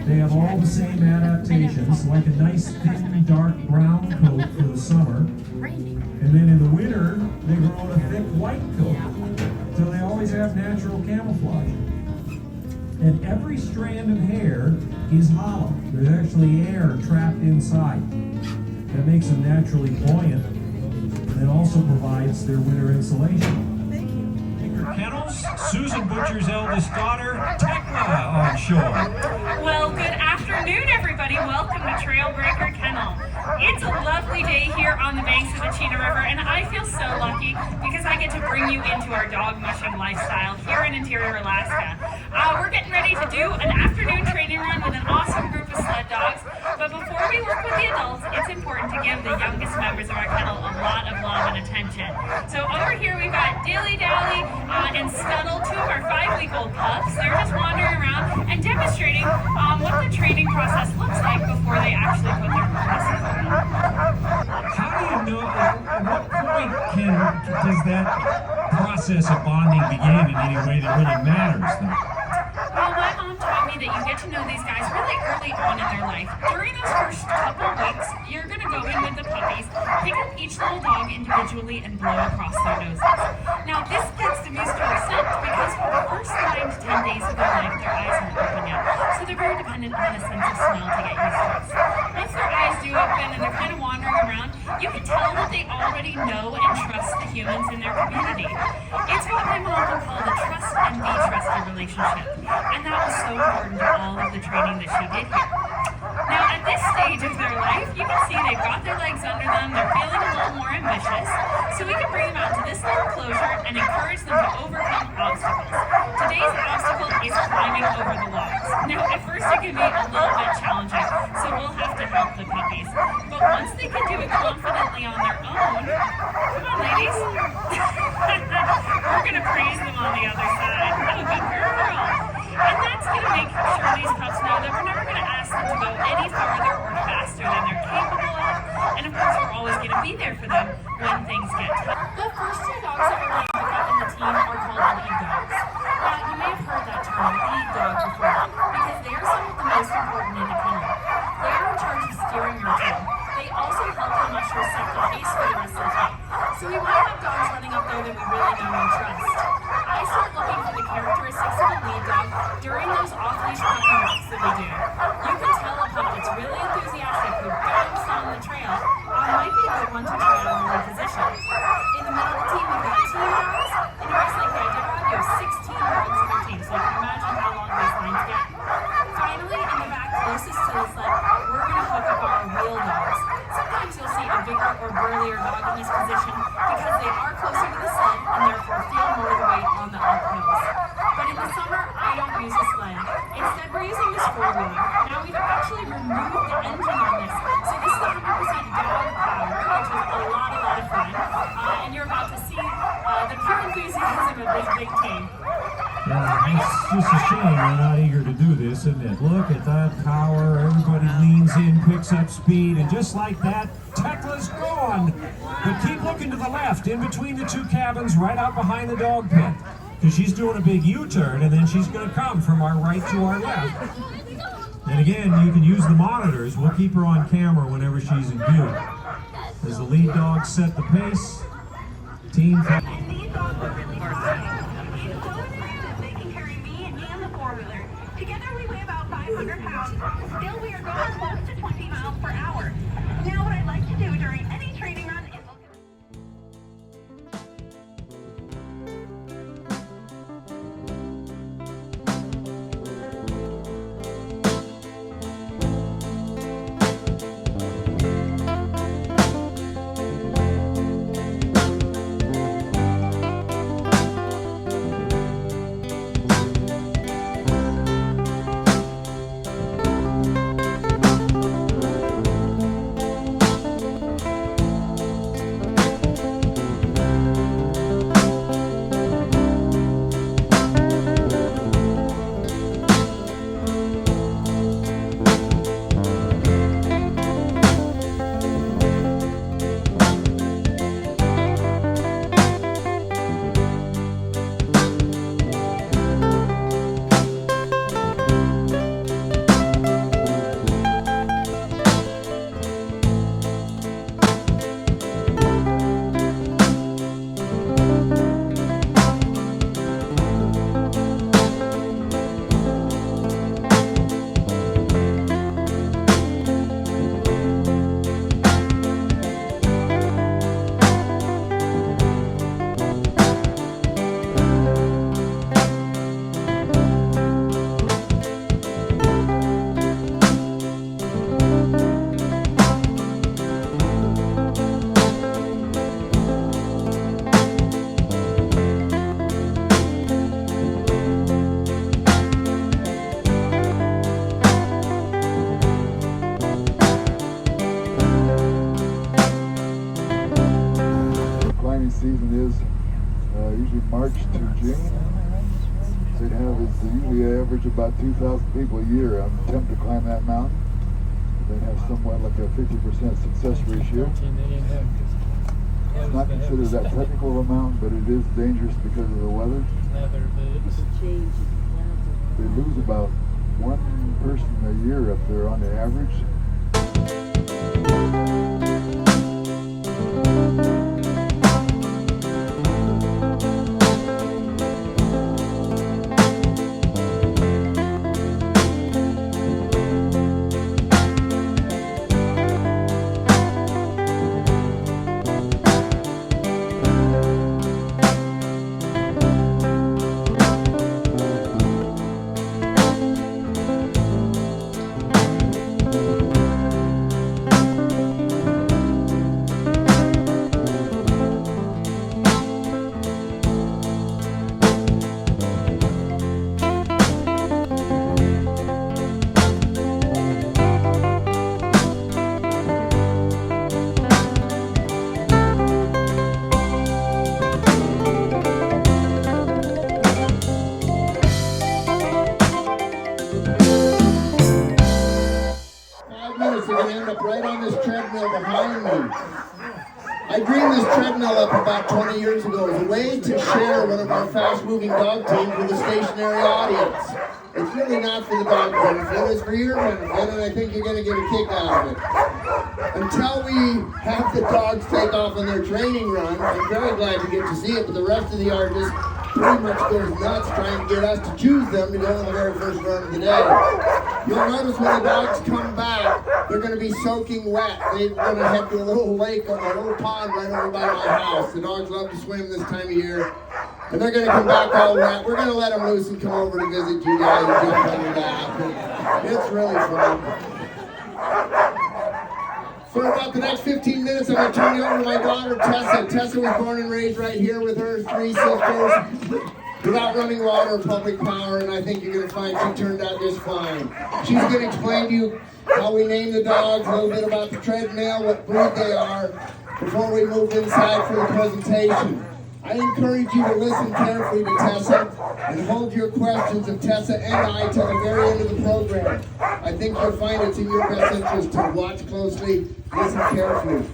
They have all the same adaptations, like a nice thin dark brown coat for the summer. And then in the winter, they grow out a thick white coat. So they always have natural camouflage. And every strand of hair is hollow. There's actually air trapped inside. That makes them naturally buoyant. And it also provides their winter insulation. Kennels, Susan Butcher's eldest daughter, Tekla, on shore. Well, good afternoon, everybody. Welcome to Trailbreaker Kennel. It's a lovely day here on the banks of the Chena River, and I feel so lucky because I get to bring you into our dog mushing lifestyle here in interior Alaska. We're getting ready to do an afternoon training run with an awesome group of sled dogs, but before we work with the adults, it's important to give the youngest members of our kennel a lot of love and attention. So over here we've got Dilly Dally and Scuttle, two of our 5-week-old pups. They're just wandering around and demonstrating what the training process looks like before they actually put their harnesses on. How do you know, at what point does that process of bonding begin in any way that really matters then? Well, my mom taught me that you get to know these guys really early on in their life. During those first couple weeks, you're going to go in with the puppies, pick up each little dog individually and blow across their noses. Now, this gets them used to our scent because for the first 9 to 10 days of their life, their eyes aren't open yet. So they're very dependent on a sense of smell to get used to us. Once their eyes do open and they're kind of wandering around, you can tell that they already know and trust the humans in their community. It's what my mom would call the trust and be trusted relationship. And that was so important to all of the training that she did here. Now, at this stage of their life, you can see they've got their legs under them, they're feeling a little more ambitious, so we can bring them out to this little closure and encourage them to overcome obstacles. Today's obstacle is climbing over the logs. Now, at first it can be a little bit challenging, so we'll have to help the puppies. But once they can do it confidently on their own, come on, ladies. We're going to praise them on the other side. Oh, good girl. And that's going to make sure these pups know that we're never going to ask them to go any farther or faster than they're capable of. And of course, we're always going to be there for them when things get tough. The first 2 dogs that we're going to pick up in the team are called lead dogs. Now, you may have heard that term, lead dog, before, because they are some of the most important in the kennel. They are in charge of steering your team. They also help the mushers set the pace for the rest of the day. So we might have dogs running up there that we really know and trust. I start looking for the characteristics of a lead dog during those off-leash puppy walks that we do. You can tell a pup that's really enthusiastic who bumps down the trail might be a good one to try out in the lead position. In the middle of the team, we've got team dogs. In a race like the Iditarod, you have 16 dogs in your team, so you can imagine how long these lines get. Finally, in the back closest to the sled, we're going to hook up our wheel dogs. Sometimes you'll see a bigger or burlier dog in this position because they are closer to the sled and therefore feel more of the weight on the uphills. But in the summer, I don't use a sled. Instead, we're using this 4-wheeler. Now, we've actually removed the engine on this, so this is 100% dog power, which is a lot of fun. And you're about to see the pure enthusiasm of this big team. Yeah, it's just a shame we're not eager to do this, isn't it? Look at that power, everybody leans in, picks up speed, and just like that, Tekla's gone. But keep looking to the left, in between the 2 cabins, right out behind the dog pit. Because she's doing a big U-turn, and then she's going to come from our right to our left. And again, you can use the monitors. We'll keep her on camera whenever she's in view. As the lead dogs set the pace, team... And these dogs are really fast. So impressive they can carry me and the 4-wheeler. Together we weigh about 500 pounds. Still, we are going close to 20 miles per hour. Now, what I like to do during any training run is June, they'd have is usually average about 2,000 people a year attempt to climb that mountain. They'd have somewhat like a 50% success ratio. It's not considered that technical of a mountain, but it is dangerous because of the weather. They lose about one person a year up there on the average. Right on this treadmill behind me. I dreamed this treadmill up about 20 years ago as a way to share one of our fast-moving dog teams with a stationary audience. It's really not for the dog's benefit, it's for your benefit, and I think you're going to get a kick out of it. Until we have the dogs take off on their training run, I'm very glad to get to see it, but the rest of the yard just pretty much goes nuts trying to get us to choose them to go on the very first run of the day. You'll notice when the dogs come back, they're going to be soaking wet. They're going to head to a little lake or a little pond right over by my house. The dogs love to swim this time of year. And they're going to come back all wet. We're going to let them loose and come over to visit you guys and jump on your lap. It's really fun. For about the next 15 minutes, I'm going to turn you over to my daughter, Tessa. Tessa was born and raised right here with her 3 sisters without running water or public power, and I think you're going to find she turned out just fine. She's going to explain to you how we name the dogs, a little bit about the treadmill, what breed they are, before we move inside for the presentation. I encourage you to listen carefully to Tessa and hold your questions of Tessa and I till the very end of the program. I think you'll find it's in your best interest to watch closely, listen carefully.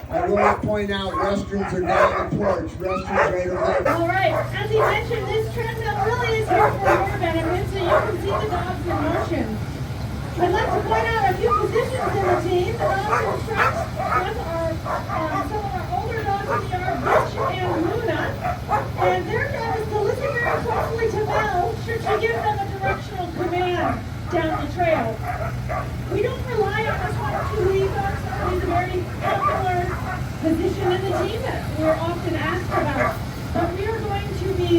I will point out restrooms are down the porch. Restrooms right over there. All right, as he mentioned, this treadmill really is here for your benefit, so you can see the dogs in motion. I'd like to point out a few positions in the team. The dogs in front are some of our older dogs in the yard, Rich and Luna. And their job is to listen very closely to Mel should she give them a directional command down the trail. We don't rely on this 1-2 lead dogs. It is a very popular position in the team that we're often asked about. But we are going to be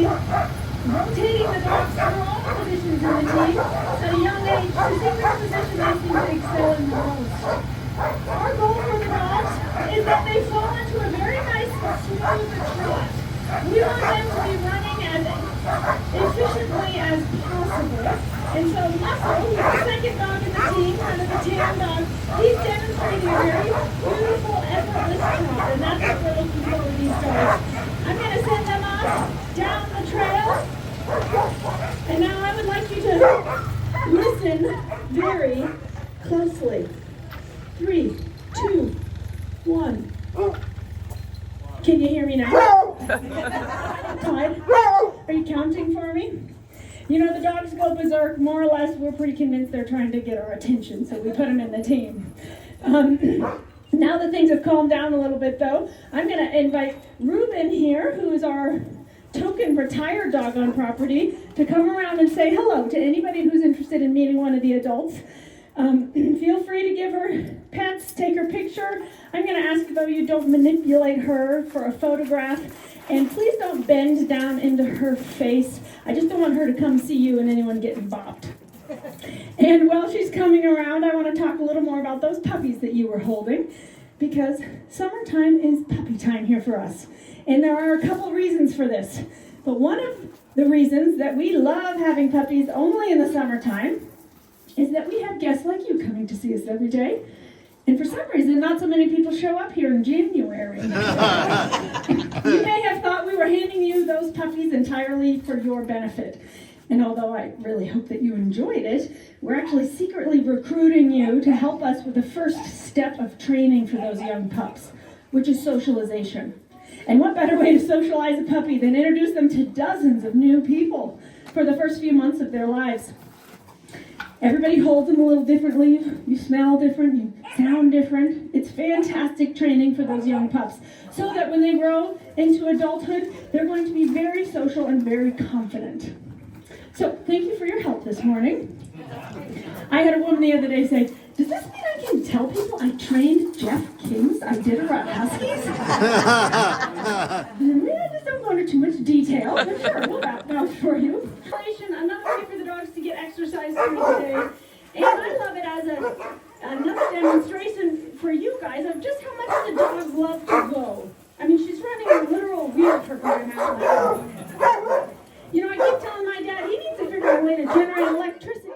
rotating the dogs through all the positions in the team at a young age to see which position they seem to excel in the most. Our goal for the dogs is that they fall into a very nice smooth trot. We want them to be running as efficiently as possible. And so Muscle, who's the second dog in the team, kind of the tan dog, he's demonstrating a very beautiful, effortless trot, and that's what we're looking for with these dogs. I'm going to send them off down the trail. And now I would like you to listen very closely. 3, 2, 1. Can you hear me now? Clyde, are you counting for me? You know, the dogs go berserk, more or less. We're pretty convinced they're trying to get our attention, so we put them in the team. Now that things have calmed down a little bit, though, I'm going to invite Ruben here, who is our token retired dog on property, to come around and say hello to anybody who's interested in meeting one of the adults. Feel free to give her pets, take her picture. I'm going to ask, though, you don't manipulate her for a photograph. And please don't bend down into her face. I just don't want her to come see you and anyone getting bopped. And while she's coming around, I want to talk a little more about those puppies that you were holding, because summertime is puppy time here for us. And there are a couple reasons for this. But one of the reasons that we love having puppies only in the summertime is that we have guests like you coming to see us every day. And for some reason, not so many people show up here in January. You may have thought we were handing you those puppies entirely for your benefit. And although I really hope that you enjoyed it, we're actually secretly recruiting you to help us with the first step of training for those young pups, which is socialization. And what better way to socialize a puppy than introduce them to dozens of new people for the first few months of their lives? Everybody holds them a little differently. You smell different, you sound different. It's fantastic training for those young pups so that when they grow into adulthood, they're going to be very social and very confident. So thank you for your help this morning. I had a woman the other day say, does this mean I can tell people I trained Jeff King's Iditarod Huskies? I just don't go into too much detail, but sure, we'll vouch for you. Another way for the dogs to get exercise through the day. And I love it as another demonstration for you guys of just how much the dogs love to go. I mean, she's running a literal wheel for crying out loud. You know, I keep telling my dad he needs to figure out a way to generate electricity.